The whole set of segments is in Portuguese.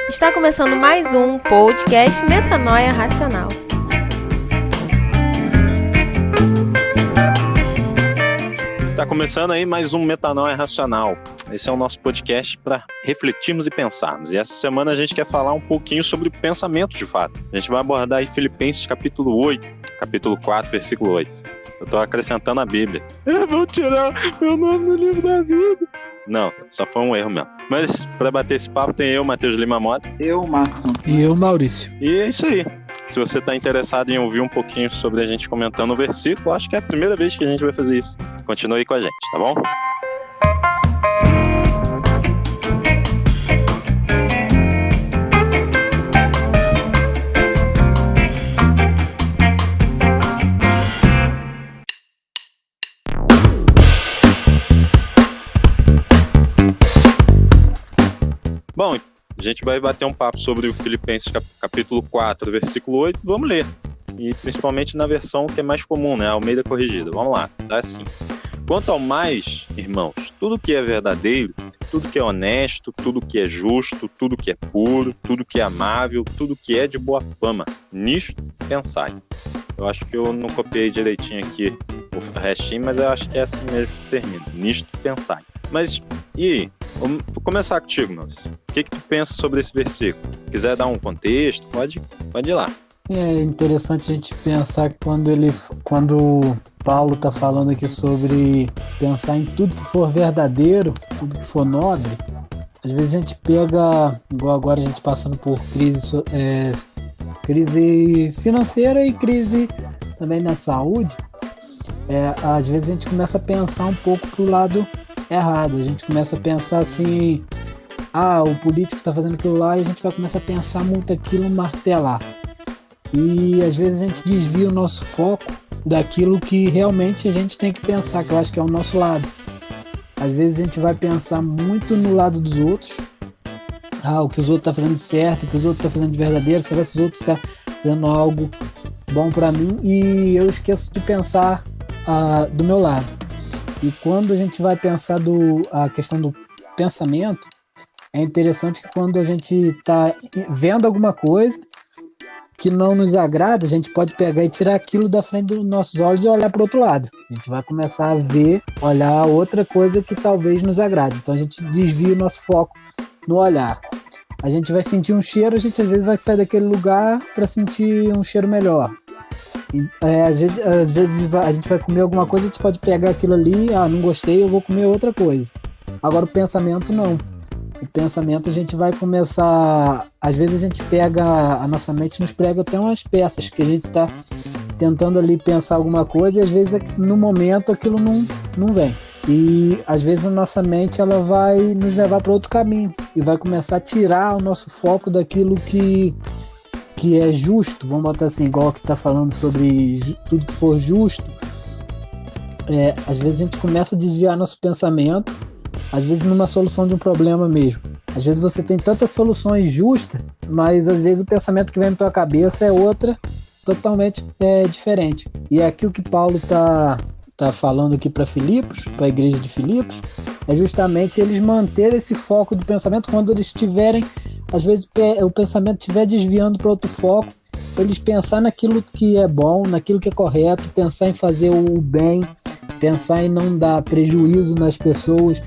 Está começando mais um podcast Metanoia Racional. Está começando aí mais um Metanoia Racional. Esse é o nosso podcast para refletirmos e pensarmos. E essa semana a gente quer falar um pouquinho sobre pensamento de fato. A gente vai abordar aí Filipenses capítulo 8, capítulo 4, versículo 8. Eu estou acrescentando a Bíblia. Vou tirar meu nome no livro da vida. Não, só foi um erro mesmo. Mas para bater esse papo tem eu, Matheus Lima Mota. Eu, Marcos. E eu, Maurício. E é isso aí. Se você está interessado em ouvir um pouquinho sobre a gente comentando o versículo, acho que é a primeira vez que a gente vai fazer isso. Continue aí com a gente, tá bom? Bom, a gente vai bater um papo sobre o Filipenses capítulo 4, versículo 8. Vamos ler. E principalmente na versão que é mais comum, né? A Almeida Corrigida. Vamos lá. Tá assim. Quanto ao mais, irmãos, tudo que é verdadeiro, tudo que é honesto, tudo que é justo, tudo que é puro, tudo que é amável, tudo que é de boa fama, nisto pensai. Eu acho que eu não copiei direitinho aqui o restinho, mas eu acho que é assim mesmo que termina. Nisto pensai. Mas, e aí? Vou começar contigo, Maurício. O que tu pensa sobre esse versículo? Se quiser dar um contexto, pode ir lá. É interessante a gente pensar que quando Paulo está falando aqui sobre pensar em tudo que for verdadeiro, tudo que for nobre, às vezes a gente pega, igual agora a gente passando por crise financeira e crise também na saúde, às vezes a gente começa a pensar um pouco pro lado errado. A gente começa a pensar assim, o político está fazendo aquilo lá, e a gente vai começar a pensar muito aquilo, martelar. E às vezes a gente desvia o nosso foco daquilo que realmente a gente tem que pensar, que eu acho que é o nosso lado. Às vezes a gente vai pensar muito no lado dos outros, o que os outros estão fazendo de certo, o que os outros estão fazendo de verdadeiro, será que os outros estão fazendo algo bom para mim, e eu esqueço de pensar do meu lado. E quando a gente vai pensar a questão do pensamento, é interessante que quando a gente está vendo alguma coisa que não nos agrada, a gente pode pegar e tirar aquilo da frente dos nossos olhos e olhar para o outro lado. A gente vai começar a olhar outra coisa que talvez nos agrade. Então a gente desvia o nosso foco no olhar. A gente vai sentir um cheiro, a gente às vezes vai sair daquele lugar para sentir um cheiro melhor. Às vezes a gente vai comer alguma coisa, a gente pode pegar aquilo ali, não gostei, eu vou comer outra coisa. Agora o pensamento não. O pensamento a gente vai começar, às vezes a gente pega, a nossa mente nos prega até umas peças, que a gente está tentando ali pensar alguma coisa e às vezes no momento aquilo não vem. E às vezes a nossa mente ela vai nos levar para outro caminho e vai começar a tirar o nosso foco daquilo que é justo, vamos botar assim, igual que está falando sobre tudo que for justo. Às vezes a gente começa a desviar nosso pensamento, às vezes numa solução de um problema mesmo. Às vezes você tem tantas soluções justas, mas às vezes o pensamento que vem na tua cabeça é outra, totalmente diferente. E é aqui o que Paulo está falando aqui para Filipos, para a igreja de Filipos, é justamente eles manterem esse foco do pensamento quando eles estiverem, às vezes o pensamento estiver desviando para outro foco, eles pensar naquilo que é bom, naquilo que é correto, pensar em fazer o bem, pensar em não dar prejuízo nas pessoas,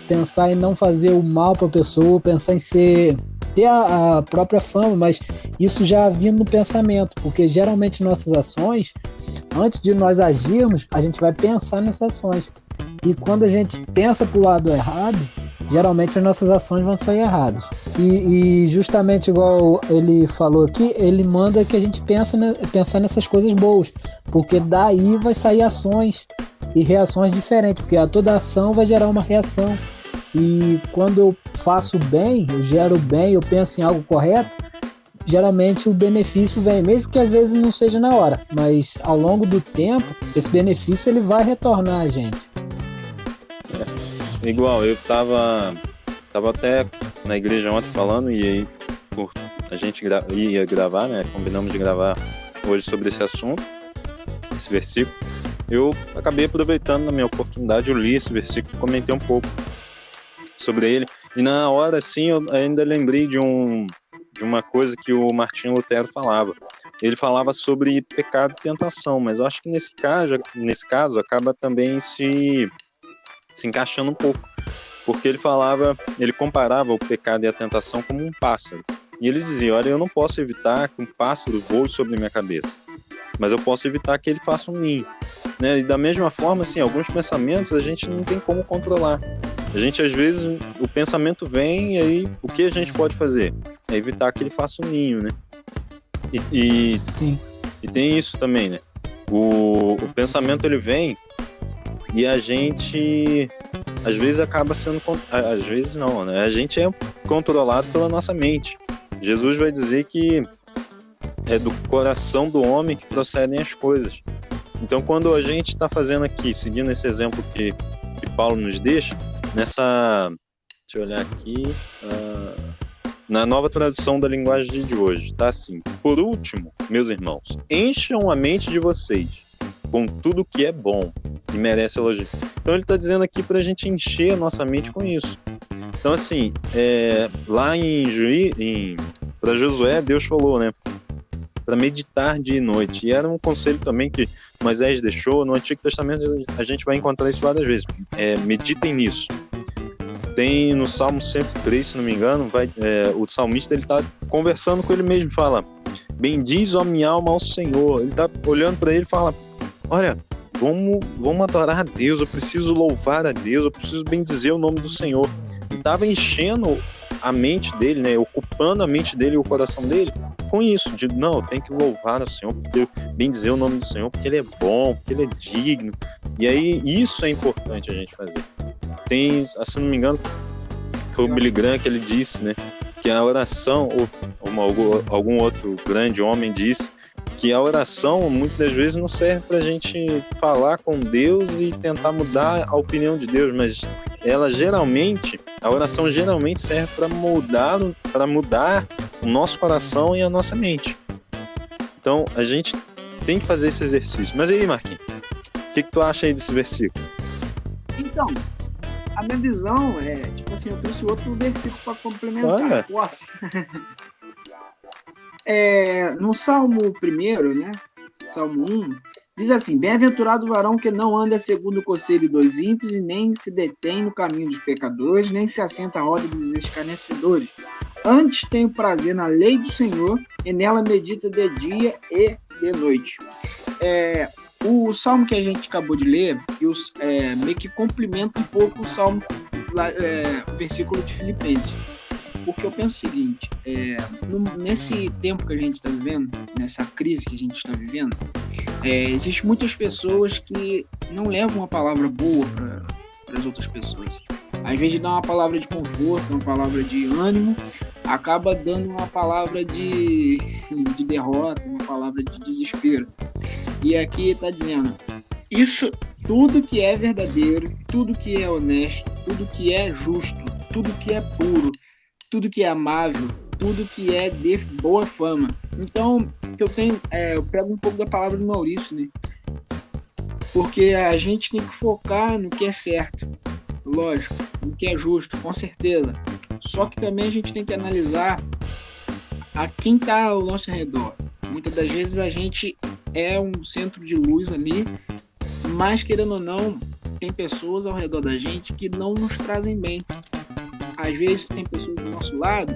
pensar em não fazer o mal para a pessoa, pensar em ter a própria fama, mas isso já vindo no pensamento, porque geralmente nossas ações, antes de nós agirmos, a gente vai pensar nessas ações. E quando a gente pensa para o lado errado, geralmente as nossas ações vão sair erradas. E justamente igual ele falou aqui, ele manda que a gente pensar nessas coisas boas, porque daí vai sair ações e reações diferentes, porque toda ação vai gerar uma reação. E quando eu faço bem, eu gero bem, eu penso em algo correto, geralmente o benefício vem, mesmo que às vezes não seja na hora, mas ao longo do tempo, esse benefício ele vai retornar a gente. Igual, eu tava até na igreja ontem falando, e aí a gente ia gravar, né? Combinamos de gravar hoje sobre esse assunto, esse versículo. Eu acabei aproveitando na minha oportunidade, eu li esse versículo, comentei um pouco sobre ele. E na hora, assim, eu ainda lembrei de uma coisa que o Martinho Lutero falava. Ele falava sobre pecado e tentação, mas eu acho que nesse caso acaba também se encaixando um pouco. Porque ele comparava o pecado e a tentação como um pássaro. E ele dizia, olha, eu não posso evitar que um pássaro voe sobre minha cabeça, mas eu posso evitar que ele faça um ninho. Né? E da mesma forma, assim, alguns pensamentos a gente não tem como controlar. A gente, às vezes, o pensamento vem e aí o que a gente pode fazer? É evitar que ele faça um ninho, né? Sim. E tem isso também, né? O pensamento, ele vem e a gente, às vezes, acaba sendo... Às vezes não, né? A gente é controlado pela nossa mente. Jesus vai dizer que é do coração do homem que procedem as coisas. Então, quando a gente está fazendo aqui, seguindo esse exemplo que Paulo nos deixa, deixa eu olhar aqui, na nova tradução da linguagem de hoje, tá assim: por último, meus irmãos, encham a mente de vocês com tudo que é bom e merece elogio. Então ele está dizendo aqui para a gente encher a nossa mente com isso. Então, assim, lá para Josué, Deus falou, né, para meditar dia e noite. E era um conselho também que Moisés deixou. No Antigo Testamento a gente vai encontrar isso várias vezes. Meditem nisso. Tem no Salmo 103, se não me engano, o salmista ele está conversando com ele mesmo, fala: bendiz, ó minha alma, ao Senhor. Ele está olhando para ele e fala: olha, vamos adorar a Deus, eu preciso louvar a Deus, eu preciso bendizer o nome do Senhor. Ele estava enchendo a mente dele, né, ocupando a mente dele e o coração dele com isso, de não, eu tenho que louvar o Senhor, porque bendizer o nome do Senhor, porque ele é bom, porque ele é digno. E aí isso é importante a gente fazer. Tem, se não me engano, foi o Billy Graham que ele disse, né, que a oração, ou algum outro grande homem disse, que a oração muitas das vezes não serve para a gente falar com Deus e tentar mudar a opinião de Deus, mas a oração geralmente serve para mudar o nosso coração e a nossa mente. Então a gente tem que fazer esse exercício. Mas aí, Marquinhos, o que tu acha aí desse versículo? Então, a minha visão é, tipo assim, eu trouxe outro versículo para complementar. Posso? No Salmo 1, né? Salmo 1, diz assim: bem-aventurado o varão que não anda segundo o conselho dos ímpios, e nem se detém no caminho dos pecadores, nem se assenta à roda dos escarnecedores. Antes tem o prazer na lei do Senhor, e nela medita de dia e de noite. O salmo que a gente acabou de ler meio que complementa um pouco o salmo, o versículo de Filipenses. Porque eu penso o seguinte: nesse tempo que a gente está vivendo, nessa crise que a gente está vivendo, existem muitas pessoas que não levam uma palavra boa para as outras pessoas. Às vezes dá uma palavra de conforto, uma palavra de ânimo, acaba dando uma palavra de derrota, uma palavra de desespero. E aqui está dizendo: isso, tudo que é verdadeiro, tudo que é honesto, tudo que é justo, tudo que é puro, tudo que é amável, tudo que é de boa fama. Então, eu pego um pouco da palavra do Maurício, né? Porque a gente tem que focar no que é certo, lógico, no que é justo, com certeza. Só que também a gente tem que analisar a quem está ao nosso redor. Muitas das vezes a gente é um centro de luz ali, mas, querendo ou não, tem pessoas ao redor da gente que não nos trazem bem. Às vezes tem pessoas do nosso lado,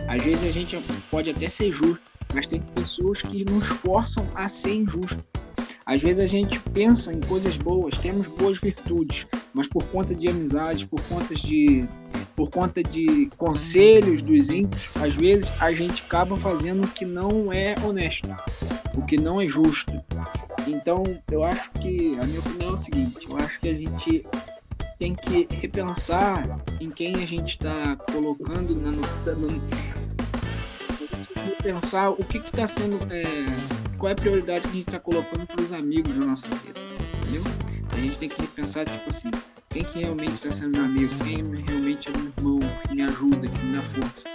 às vezes a gente pode até ser justo, mas tem pessoas que nos forçam a ser injusto. Às vezes a gente pensa em coisas boas, temos boas virtudes, mas por conta de amizades, por conta de conselhos dos ímpios, às vezes a gente acaba fazendo o que não é honesto, o que não é justo. Então, eu acho que, a minha opinião é o seguinte: eu acho que a gente tem que repensar em quem a gente está colocando, repensar o que está sendo, qual é a prioridade que a gente está colocando para os amigos da nossa vida, entendeu? A gente tem que repensar, tipo assim, quem que realmente está sendo meu amigo, quem realmente é meu irmão, que me ajuda, que me dá força.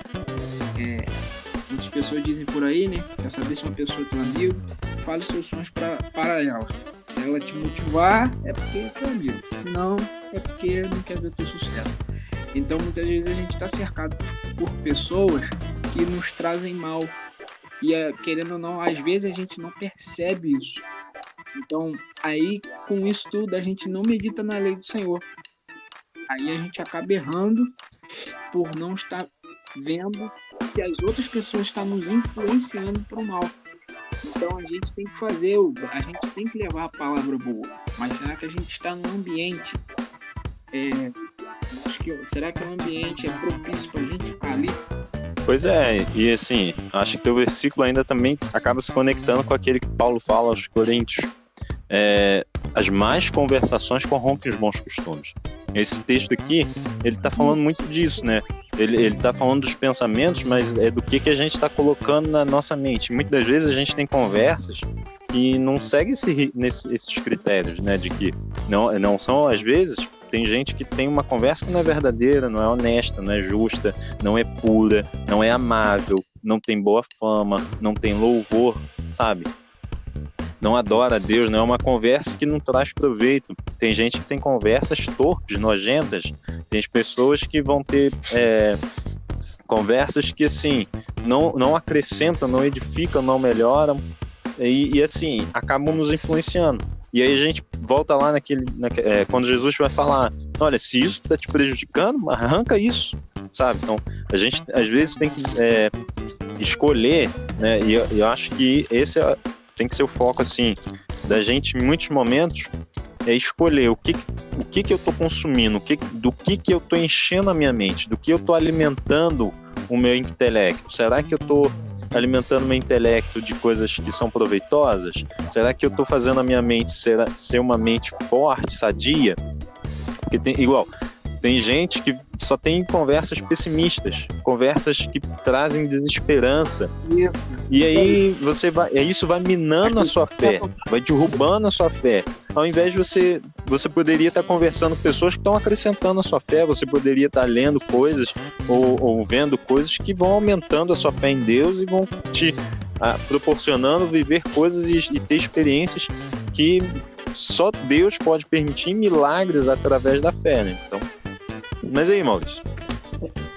Muitas pessoas dizem por aí, né? Quer saber se uma pessoa é teu amigo? Fale seus sonhos para ela. Se ela te motivar, é porque é teu amigo. Se não, é porque não quer ver o teu sucesso. Então, muitas vezes a gente está cercado por pessoas que nos trazem mal. E, querendo ou não, às vezes a gente não percebe isso. Então, aí, com isso tudo, a gente não medita na lei do Senhor. Aí a gente acaba errando por não estar vendo que as outras pessoas estão nos influenciando para o mal. Então, a gente tem que a gente tem que levar a palavra boa. Mas será que a gente está num ambiente... será que o ambiente é propício para a gente ficar ali? Pois é, e assim, acho que teu versículo ainda também acaba se conectando com aquele que Paulo fala aos Coríntios. As más conversações corrompem os bons costumes. Esse texto aqui, ele está falando muito disso, né? Ele está falando dos pensamentos, mas é do que a gente está colocando na nossa mente. Muitas das vezes a gente tem conversas que não seguem esses critérios, né? De que não são, às vezes, tem gente que tem uma conversa que não é verdadeira, não é honesta, não é justa, não é pura, não é amável, não tem boa fama, não tem louvor, sabe? Não adora a Deus, não é uma conversa que não traz proveito. Tem gente que tem conversas torpes, nojentas. Tem pessoas que vão ter conversas que, assim, não acrescentam, não edificam, não melhoram e assim, acabam nos influenciando. E aí a gente volta lá quando Jesus vai falar, olha, se isso está te prejudicando, arranca isso, sabe? Então, a gente às vezes tem que escolher, né? E eu acho que esse tem que ser o foco, assim, da gente em muitos momentos, é escolher o que eu estou consumindo, do que eu estou enchendo a minha mente, do que eu estou alimentando o meu intelecto. Será que eu estou alimentando meu intelecto de coisas que são proveitosas? Será que eu estou fazendo a minha mente ser uma mente forte, sadia? Porque tem gente que só tem conversas pessimistas, conversas que trazem desesperança. E aí isso vai minando a sua fé, vai derrubando a sua fé. Ao invés de você poderia estar conversando com pessoas que estão acrescentando a sua fé, você poderia estar lendo coisas ou vendo coisas que vão aumentando a sua fé em Deus e vão te proporcionando viver coisas e ter experiências que só Deus pode permitir, milagres através da fé, né? Então, mas aí, Maurício,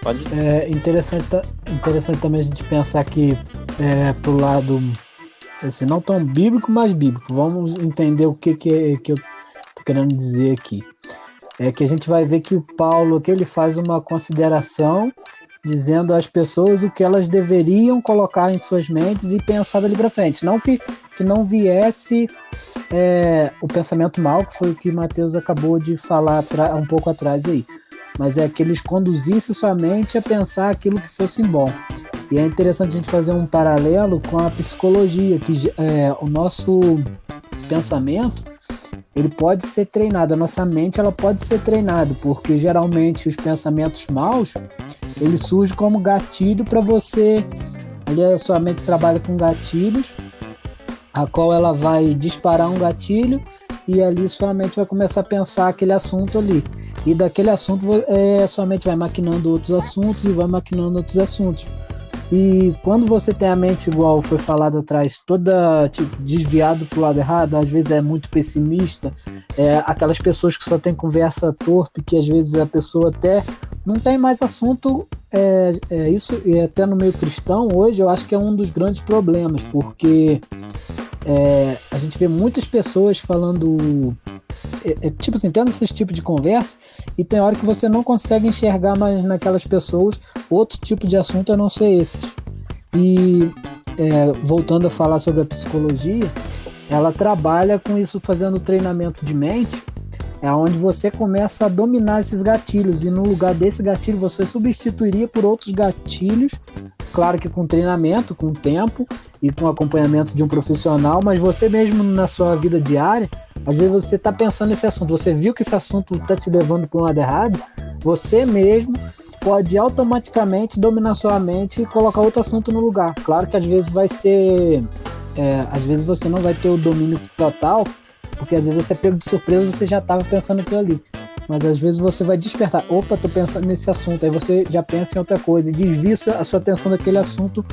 pode... É interessante também a gente pensar que pro lado, assim, não tão bíblico, mas bíblico. Vamos entender o que eu tô querendo dizer aqui. É que a gente vai ver que o Paulo aqui, ele faz uma consideração dizendo às pessoas o que elas deveriam colocar em suas mentes e pensar dali para frente. Não que não viesse o pensamento mal, que foi o que Mateus acabou de falar um pouco atrás aí. Mas é que eles conduzissem sua mente a pensar aquilo que fosse bom. E é interessante a gente fazer um paralelo com a psicologia, que o nosso pensamento, ele pode ser treinado, a nossa mente ela pode ser treinada, porque geralmente os pensamentos maus, eles surgem como gatilho para você. Ali a sua mente trabalha com gatilhos, a qual ela vai disparar um gatilho e ali sua mente vai começar a pensar aquele assunto ali. E daquele assunto sua mente vai maquinando outros assuntos e vai maquinando outros assuntos. E quando você tem a mente, igual foi falado atrás, toda desviada para o lado errado, às vezes é muito pessimista, aquelas pessoas que só tem conversa torpe, que às vezes a pessoa até não tem mais assunto, isso, e até no meio cristão hoje eu acho que é um dos grandes problemas, porque a gente vê muitas pessoas falando, tipo assim, tendo esse tipo de conversa, e tem hora que você não consegue enxergar mais naquelas pessoas outro tipo de assunto a não ser esses. E voltando a falar sobre a psicologia, ela trabalha com isso, fazendo treinamento de mente, onde você começa a dominar esses gatilhos, e no lugar desse gatilho você substituiria por outros gatilhos, claro que com treinamento, com tempo e com acompanhamento de um profissional, mas você mesmo na sua vida diária, às vezes você está pensando nesse assunto, você viu que esse assunto está te levando para um lado errado, você mesmo pode automaticamente dominar sua mente e colocar outro assunto no lugar. Claro que às vezes vai ser, às vezes você não vai ter o domínio total, porque às vezes você é pego de surpresa e você já estava pensando aquilo ali. Mas às vezes você vai despertar, opa, tô pensando nesse assunto, aí você já pensa em outra coisa e desvia a sua atenção daquele assunto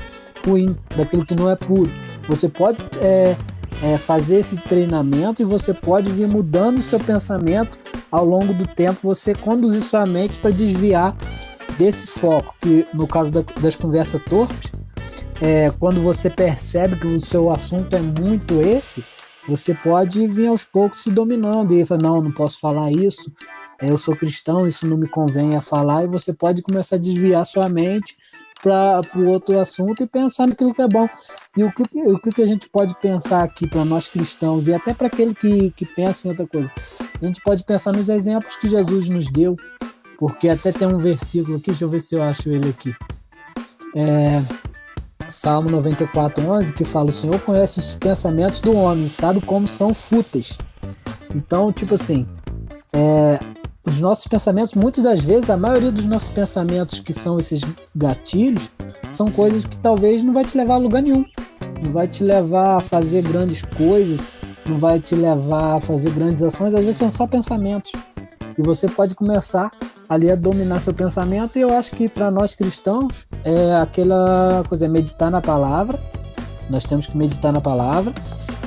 ruim, daquilo que não é puro. Você pode fazer esse treinamento e você pode vir mudando o seu pensamento ao longo do tempo você conduzir sua mente para desviar desse foco, que no caso das conversas torpes, quando você percebe que o seu assunto é muito esse, você pode vir aos poucos se dominando e falar, não posso falar isso, eu sou cristão, isso não me convém a falar, e você pode começar a desviar sua mente para o outro assunto e pensar naquilo que é bom. E o que a gente pode pensar aqui para nós cristãos e até para aquele que pensa em outra coisa? A gente pode pensar nos exemplos que Jesus nos deu, porque até tem um versículo aqui, deixa eu ver se eu acho ele aqui. Salmo 94:11, que fala: o Senhor conhece os pensamentos do homem, sabe como são fúteis. Então, tipo assim, os nossos pensamentos, muitas das vezes, a maioria dos nossos pensamentos que são esses gatilhos, são coisas que talvez não vai te levar a lugar nenhum, não vai te levar a fazer grandes coisas, não vai te levar a fazer grandes ações, às vezes são só pensamentos. E você pode começar ali a dominar seu pensamento, e eu acho que para nós cristãos é aquela coisa, meditar na palavra. Nós temos que meditar na palavra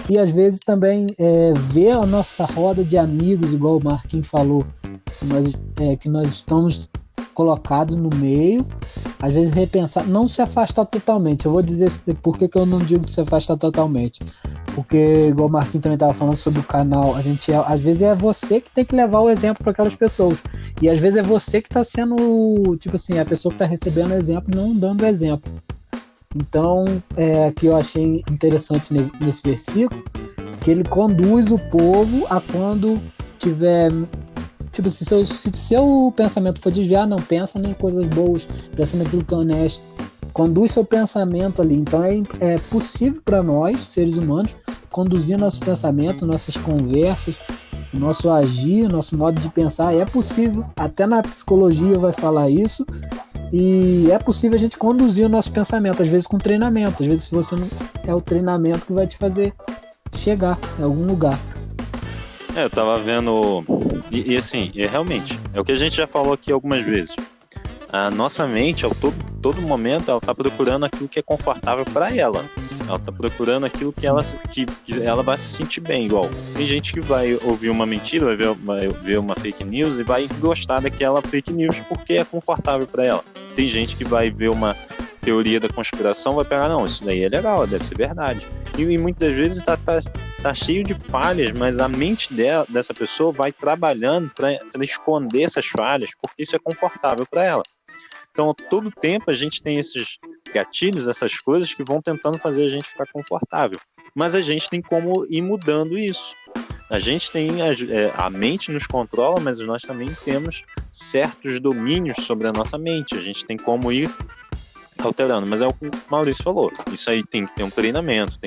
e às vezes também ver a nossa roda de amigos, igual o Marquinhos falou, que nós estamos colocados no meio, às vezes repensar, não se afastar totalmente. Eu vou dizer por que eu não digo se afastar totalmente, porque igual o Marquinhos também estava falando sobre o canal, às vezes é você que tem que levar o exemplo para aquelas pessoas, e às vezes é você que está sendo, tipo assim, a pessoa que está recebendo o exemplo e não dando o exemplo. Então, que eu achei interessante nesse versículo, que ele conduz o povo a quando tiver, tipo, se seu pensamento for desviar, não pensa em coisas boas, pensa naquilo que é honesto, conduz seu pensamento ali. Então é possível para nós, seres humanos, conduzir nosso pensamento, nossas conversas, nosso agir, nosso modo de pensar. É possível, até na psicologia vai falar isso, e é possível a gente conduzir o nosso pensamento, às vezes com treinamento, às vezes se você não é o treinamento que vai te fazer chegar em algum lugar. Eu tava vendo, e assim, realmente, é o que a gente já falou aqui algumas vezes. A nossa mente, todo momento, ela tá procurando aquilo que é confortável para ela. Ela tá procurando aquilo que ela vai se sentir bem, igual. Tem gente que vai ouvir uma mentira, vai ver uma fake news e vai gostar daquela fake news porque é confortável para ela. Tem gente que vai ver uma teoria da conspiração, vai pegar, não, isso daí é legal, deve ser verdade. E muitas vezes tá cheio de falhas, mas a mente dessa pessoa vai trabalhando para esconder essas falhas, porque isso é confortável para ela. Então, todo tempo a gente tem esses gatilhos, essas coisas que vão tentando fazer a gente ficar confortável. Mas a gente tem como ir mudando isso. A gente tem, a mente nos controla, mas nós também temos certos domínios sobre a nossa mente. A gente tem como ir alterando, mas é o que o Maurício falou. Isso aí tem que ter um treinamento,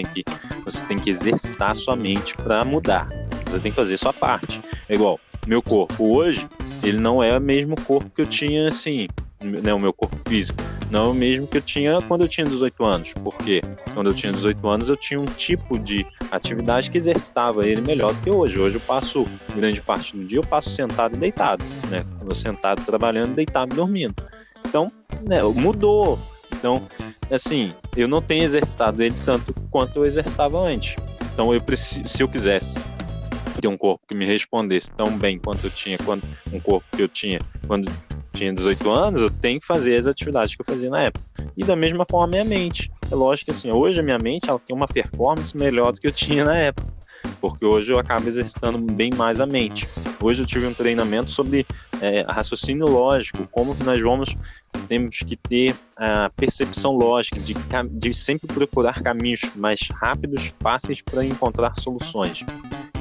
você tem que exercitar a sua mente para mudar. Você tem que fazer a sua parte. É igual, meu corpo hoje, ele não é o mesmo corpo que eu tinha, assim, né, o meu corpo físico, não é o mesmo que eu tinha quando eu tinha 18 anos. Por quê? Quando eu tinha 18 anos, eu tinha um tipo de atividade que exercitava ele melhor do que hoje. Hoje eu passo, grande parte do dia, eu passo sentado e deitado, né? Eu vou sentado trabalhando, deitado e dormindo. Então, né, mudou. Então, assim, eu não tenho exercitado ele tanto quanto eu exercitava antes. Então, se eu quisesse ter um corpo que me respondesse tão bem quanto eu tinha, um corpo que eu tinha quando tinha 18 anos, eu tenho que fazer as atividades que eu fazia na época. E da mesma forma, a minha mente. É lógico que, assim, hoje a minha mente ela tem uma performance melhor do que eu tinha na época, porque hoje eu acabo exercitando bem mais a mente. Hoje eu tive um treinamento sobre raciocínio lógico, como nós temos que ter a percepção lógica de sempre procurar caminhos mais rápidos, fáceis para encontrar soluções.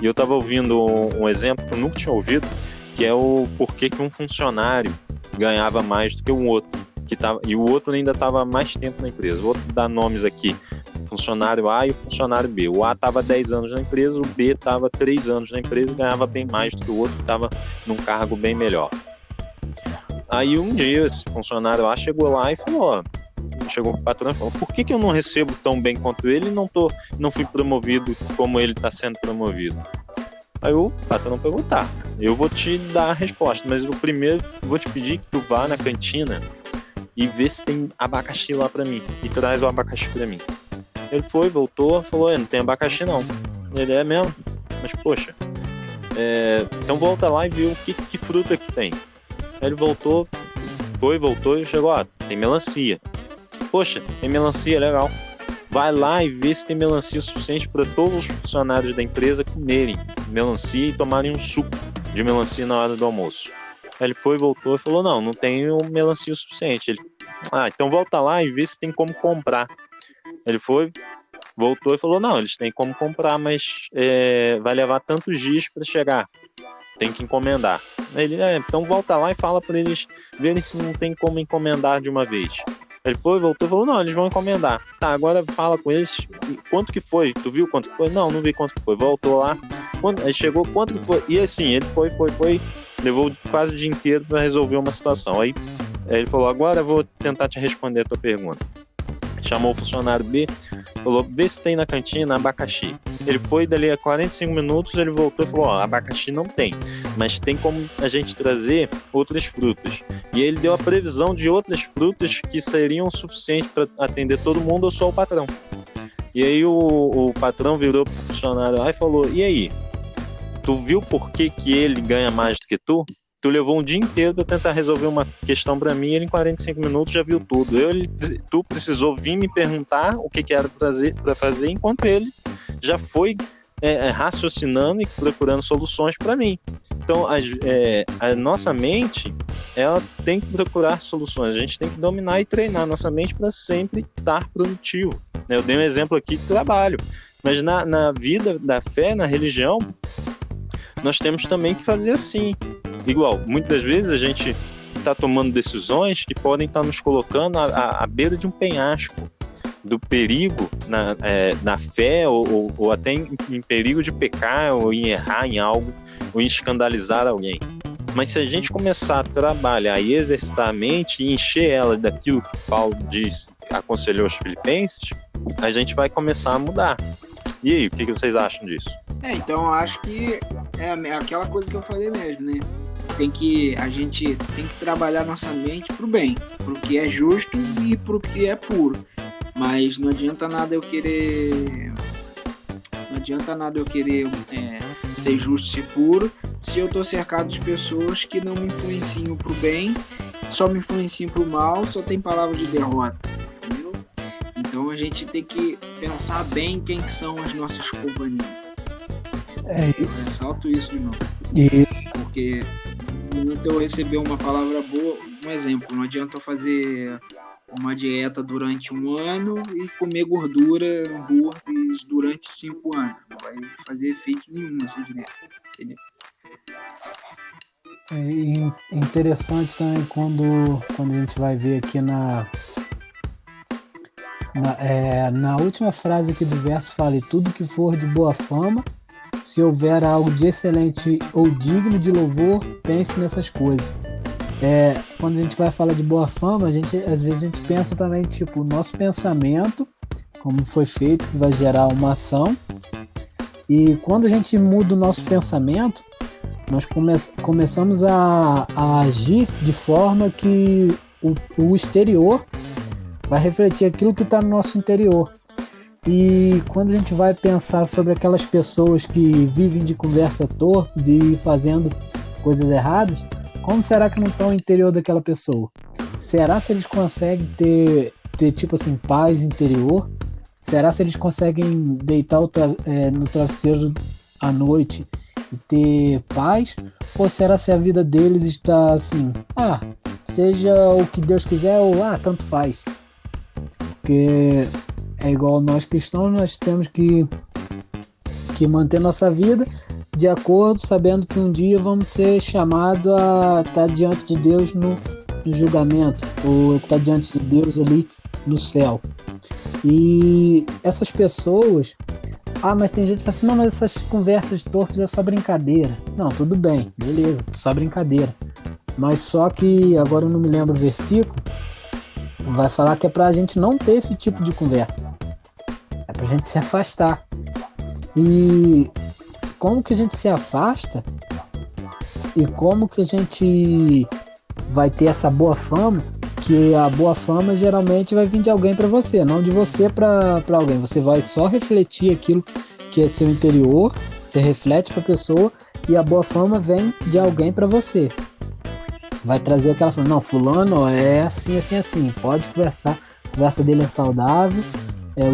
E eu estava ouvindo um exemplo que eu nunca tinha ouvido, que é o porquê que um funcionário ganhava mais do que um outro, e o outro ainda estava mais tempo na empresa. O outro dá nomes aqui, o funcionário A e o funcionário B. O A estava 10 anos na empresa, o B estava 3 anos na empresa e ganhava bem mais do que o outro, que estava num cargo bem melhor. Aí um dia esse funcionário A chegou lá e falou, chegou pro patrão e falou, por que eu não recebo tão bem quanto ele e não fui promovido como ele está sendo promovido? Aí o patrão perguntou, tá, eu vou te dar a resposta, mas eu primeiro vou te pedir que tu vá na cantina e vê se tem abacaxi lá pra mim, e traz o abacaxi pra mim. Ele foi, voltou, falou, não tem abacaxi não. Ele é mesmo? Mas poxa, Então volta lá e vê o que fruta que tem. Aí ele voltou e chegou, tem melancia. Poxa, tem melancia, legal. Vai lá e vê se tem melancia o suficiente para todos os funcionários da empresa comerem melancia e tomarem um suco de melancia na hora do almoço. Aí ele voltou e falou, não tem melancia o suficiente. Ele, então volta lá e vê se tem como comprar. Ele voltou e falou, não, eles têm como comprar, mas vai levar tantos dias para chegar. Tem que encomendar. Ele, então volta lá e fala para eles verem se não tem como encomendar de uma vez. Ele voltou e falou, não, eles vão encomendar. Tá, agora fala com eles, quanto que foi? Tu viu quanto que foi? Não vi quanto que foi. Voltou lá, aí chegou, quanto que foi? E assim, ele foi, levou quase o dia inteiro para resolver uma situação. Aí ele falou, agora eu vou tentar te responder a tua pergunta. Chamou o funcionário B, falou, vê se tem na cantina abacaxi. Ele foi, dali a 45 minutos, ele voltou e falou, abacaxi não tem, mas tem como a gente trazer outras frutas. E ele deu a previsão de outras frutas que seriam suficientes para atender todo mundo ou só o patrão. E aí o patrão virou pro funcionário lá e falou, e aí, tu viu por que ele ganha mais do que tu? Tu levou um dia inteiro para tentar resolver uma questão para mim, ele em 45 minutos já viu tudo. Tu precisou vir me perguntar o que era para fazer, enquanto ele já foi raciocinando e procurando soluções para mim. Então, a nossa mente, ela tem que procurar soluções. A gente tem que dominar e treinar a nossa mente para sempre estar produtivo. Eu dei um exemplo aqui de trabalho, mas na vida da fé, na religião, nós temos também que fazer assim. Igual, muitas vezes a gente está tomando decisões que podem estar nos colocando à beira de um penhasco, do perigo na fé, ou até em perigo de pecar, ou em errar em algo, ou em escandalizar alguém. Mas se a gente começar a trabalhar e exercitar a mente e encher ela daquilo que Paulo aconselhou aos Filipenses, a gente vai começar a mudar. E aí, o que vocês acham disso? Então eu acho que é aquela coisa que eu falei mesmo, né? A gente tem que trabalhar nossa mente pro bem, pro que é justo e pro que é puro. Mas não adianta nada eu querer ser justo e puro se eu tô cercado de pessoas que não me influenciam pro bem, só me influenciam pro mal, só tem palavra de derrota, entendeu? Então a gente tem que pensar bem quem são as nossas companhias. Eu ressalto isso de novo. Porque muito eu receber uma palavra boa, um exemplo, não adianta eu fazer uma dieta durante 1 ano e comer gordura, hambúrgueres durante 5 anos. Não vai fazer efeito nenhum essa dieta, entendeu? É interessante também quando a gente vai ver aqui na última frase aqui do verso, fala: tudo que for de boa fama, se houver algo de excelente ou digno de louvor, pense nessas coisas. Quando a gente vai falar de boa fama, às vezes a gente pensa também, tipo, o nosso pensamento, como foi feito, que vai gerar uma ação. E quando a gente muda o nosso pensamento, nós começamos a agir de forma que o exterior vai refletir aquilo que está no nosso interior. E quando a gente vai pensar sobre aquelas pessoas que vivem de conversa torta e fazendo coisas erradas, como será que não está o interior daquela pessoa? Será se eles conseguem ter tipo assim, paz interior? Será se eles conseguem deitar no travesseiro à noite e ter paz? Ou será se a vida deles está assim, seja o que Deus quiser, ou tanto faz? Porque é igual nós cristãos, nós temos que manter nossa vida de acordo, sabendo que um dia vamos ser chamados a estar diante de Deus no julgamento, ou estar diante de Deus ali no céu. E essas pessoas, mas tem gente que fala assim, não, mas essas conversas torpes é só brincadeira. Não, tudo bem, beleza, só brincadeira. Mas só que, agora eu não me lembro o versículo, vai falar que é pra gente não ter esse tipo de conversa. É pra gente se afastar. E como que a gente se afasta? E como que a gente vai ter essa boa fama? Que a boa fama geralmente vai vir de alguém para você, não de você para alguém. Você vai só refletir aquilo que é seu interior, Você reflete para a pessoa e a boa fama vem de alguém para você. Vai trazer aquela fama. Não, fulano ó, é assim, assim, assim. Pode conversar. A conversa dele é saudável.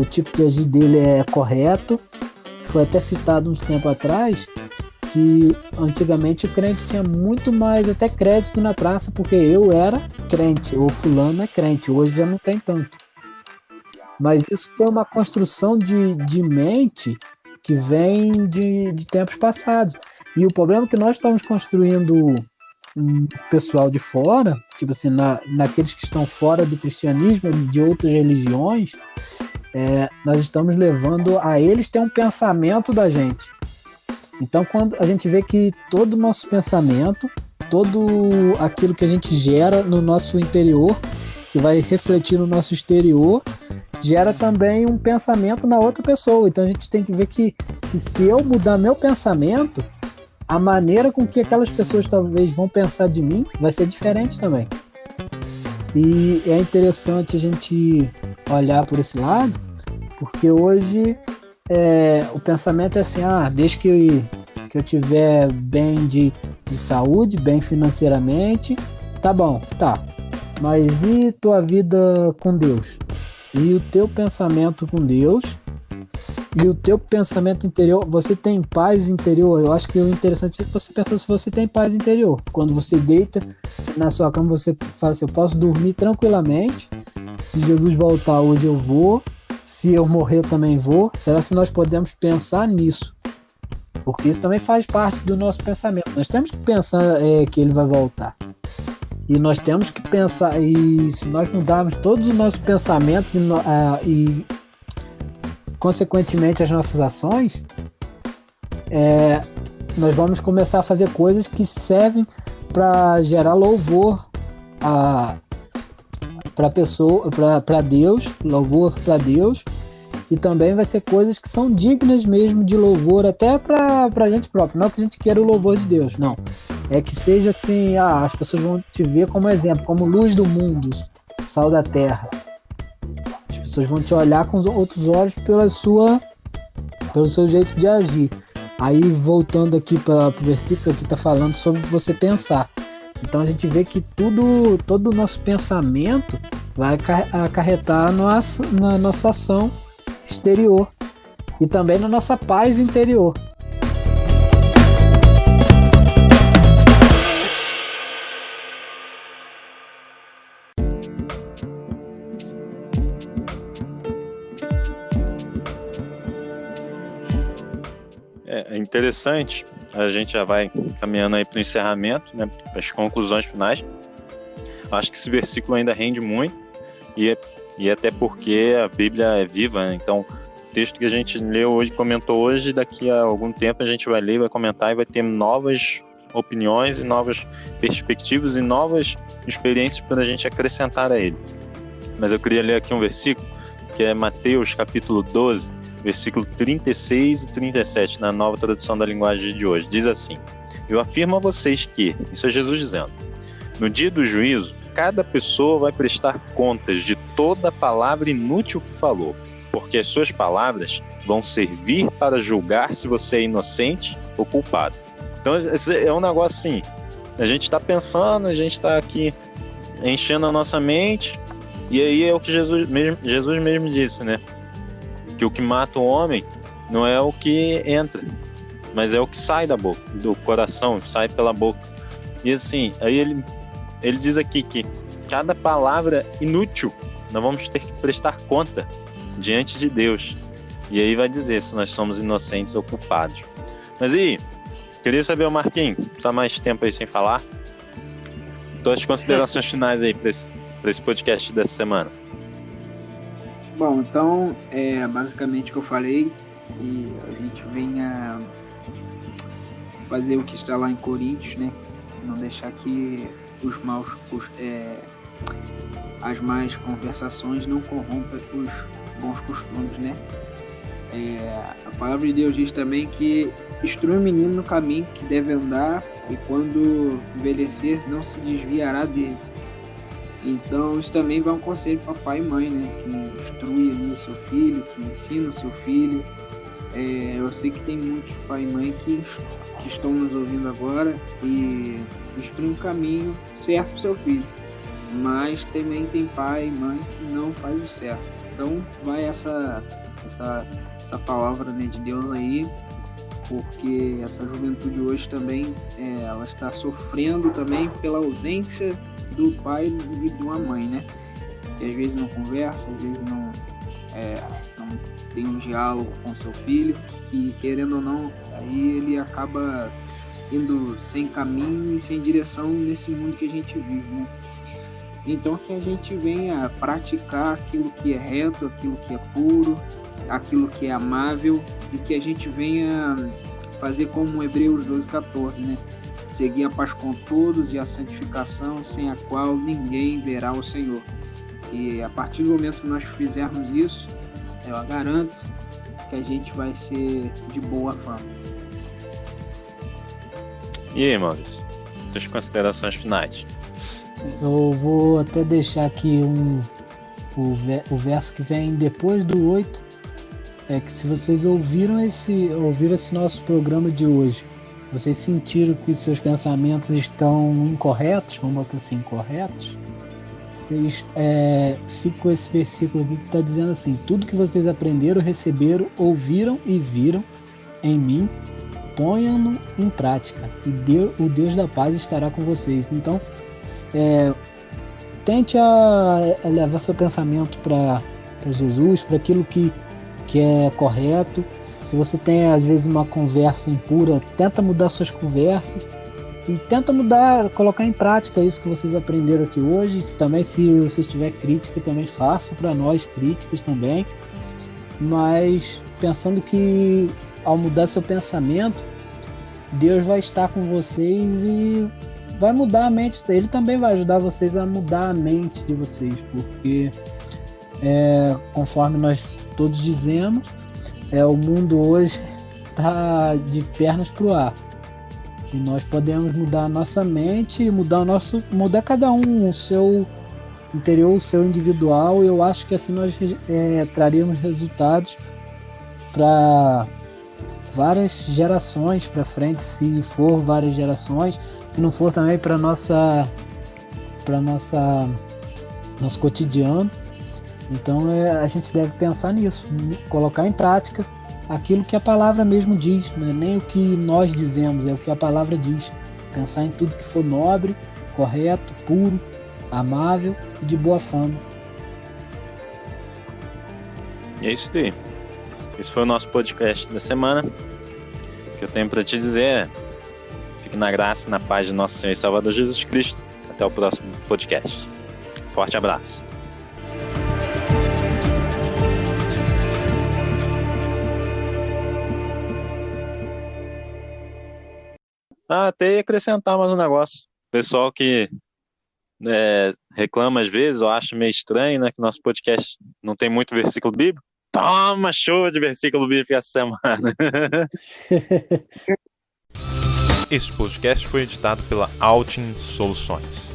O tipo de agir dele é correto. Foi até citado uns tempos atrás que antigamente o crente tinha muito mais até crédito na praça porque eu era crente, ou fulano é crente. Hoje já não tem tanto. Mas isso foi uma construção de mente que vem de tempos passados. E o problema é que nós estamos construindo um pessoal de fora, tipo assim, naqueles que estão fora do cristianismo, de outras religiões, nós estamos levando a eles ter um pensamento da gente. Então, quando a gente vê que todo o nosso pensamento, todo aquilo que a gente gera no nosso interior, que vai refletir no nosso exterior, gera também um pensamento na outra pessoa. Então, a gente tem que ver que se eu mudar meu pensamento, a maneira com que aquelas pessoas talvez vão pensar de mim vai ser diferente também. E é interessante a gente olhar por esse lado, porque hoje o pensamento é assim, desde que eu tiver bem de saúde, bem financeiramente, tá bom, tá. Mas e tua vida com Deus? E o teu pensamento com Deus? E o teu pensamento interior? Você tem paz interior? Eu acho que o interessante é que você pensa se você tem paz interior. Quando você deita na sua cama, você fala assim, eu posso dormir tranquilamente. Se Jesus voltar hoje eu vou. Se eu morrer eu também vou. Será que nós podemos pensar nisso? Porque isso também faz parte do nosso pensamento. Nós temos que pensar que ele vai voltar. E nós temos que pensar, e se nós mudarmos todos os nossos pensamentos e consequentemente as nossas ações, nós vamos começar a fazer coisas que servem para gerar louvor para pessoa, para Deus, louvor para Deus, e também vai ser coisas que são dignas mesmo de louvor até para a gente próprio. Não que a gente queira o louvor de Deus, não. É que seja assim, as pessoas vão te ver como exemplo, como luz do mundo, sal da terra. As pessoas vão te olhar com os outros olhos pelo seu jeito de agir. Aí, voltando aqui para o versículo que está falando sobre você pensar. Então, a gente vê que todo o nosso pensamento vai acarretar na nossa ação exterior e também na nossa paz interior. É interessante, a gente já vai caminhando aí para o encerramento, né, para as conclusões finais. Acho que esse versículo ainda rende muito, e até porque a Bíblia é viva, né? Então o texto que a gente leu hoje, comentou hoje, daqui a algum tempo a gente vai ler, vai comentar e vai ter novas opiniões e novas perspectivas e novas experiências para a gente acrescentar a ele. Mas eu queria ler aqui um versículo, que é Mateus capítulo 12, versículo 36 e 37, na nova tradução da linguagem de hoje. Diz assim: eu afirmo a vocês que, isso é Jesus dizendo, no dia do juízo, cada pessoa vai prestar contas de toda palavra inútil que falou, porque as suas palavras vão servir para julgar se você é inocente ou culpado. Então é um negócio assim, a gente está pensando, a gente está aqui enchendo a nossa mente, e aí é o que Jesus mesmo disse, né? Que o que mata o homem não é o que entra, mas é o que sai da boca, do coração, sai pela boca. E assim, aí ele diz aqui que cada palavra inútil nós vamos ter que prestar conta diante de Deus. E aí vai dizer se nós somos inocentes ou culpados. Mas aí, queria saber, o Marquinhos, tá mais tempo aí sem falar? Tuas considerações finais aí para esse podcast dessa semana. Bom, então, basicamente o que eu falei, e a gente venha fazer o que está lá em Coríntios, né? Não deixar que as más conversações não corrompam os bons costumes, né? A palavra de Deus diz também que instrui o menino no caminho que deve andar e quando envelhecer não se desviará dele. Então isso também vai um conselho para pai e mãe, né? Que instrui ali o seu filho, que ensina o seu filho Eu sei que tem muitos pai e mãe que estão nos ouvindo agora e instruem um caminho certo para o seu filho. Mas também tem pai e mãe que não faz o certo. Então vai essa palavra, né, de Deus aí, porque essa juventude hoje também ela está sofrendo também pela ausência do pai e de uma mãe, né? Que às vezes não conversa, às vezes não tem um diálogo com seu filho, que querendo ou não, aí ele acaba indo sem caminho e sem direção nesse mundo que a gente vive, né? Então que a gente venha praticar aquilo que é reto, aquilo que é puro, aquilo que é amável, e que a gente venha fazer como Hebreus 12:14, né? Seguir a paz com todos e a santificação, sem a qual ninguém verá o Senhor. E a partir do momento que nós fizermos isso, eu garanto que a gente vai ser de boa fama. E aí, Maurício? Suas considerações finais? Eu vou até deixar aqui o verso que vem depois do 8. É que se vocês ouviram esse nosso programa de hoje, vocês sentiram que seus pensamentos estão incorretos, vamos botar assim, incorretos, vocês ficam com esse versículo aqui que está dizendo assim: tudo que vocês aprenderam, receberam, ouviram e viram em mim, ponham-no em prática, e o Deus da paz estará com vocês. Então, tente levar seu pensamento para Jesus, para aquilo que é correto. Se você tem às vezes uma conversa impura, tenta mudar suas conversas e tenta colocar em prática isso que vocês aprenderam aqui hoje. Também, se você tiver crítica, também faça para nós críticas também, mas pensando que ao mudar seu pensamento, Deus vai estar com vocês e vai mudar a mente. Ele também vai ajudar vocês a mudar a mente de vocês, porque conforme nós todos dizemos, o mundo hoje está de pernas pro ar, e nós podemos mudar a nossa mente e mudar cada um o seu interior, o seu individual. E eu acho que assim nós traríamos resultados para várias gerações para frente, se for várias gerações, se não for também para nosso cotidiano. Então a gente deve pensar nisso, colocar em prática aquilo que a palavra mesmo diz, não é nem o que nós dizemos, é o que a palavra diz. Pensar em tudo que for nobre, correto, puro, amável e de boa fama. É isso aí. Esse foi o nosso podcast da semana. O que eu tenho para te dizer é: fique na graça e na paz de nosso Senhor e Salvador Jesus Cristo. Até o próximo podcast. Forte abraço. Até ia acrescentar mais um negócio. Pessoal que reclama às vezes, ou acha meio estranho, né, que nosso podcast não tem muito versículo bíblico. Toma, show de versículo bíblico essa semana. Este podcast foi editado pela Altin Soluções.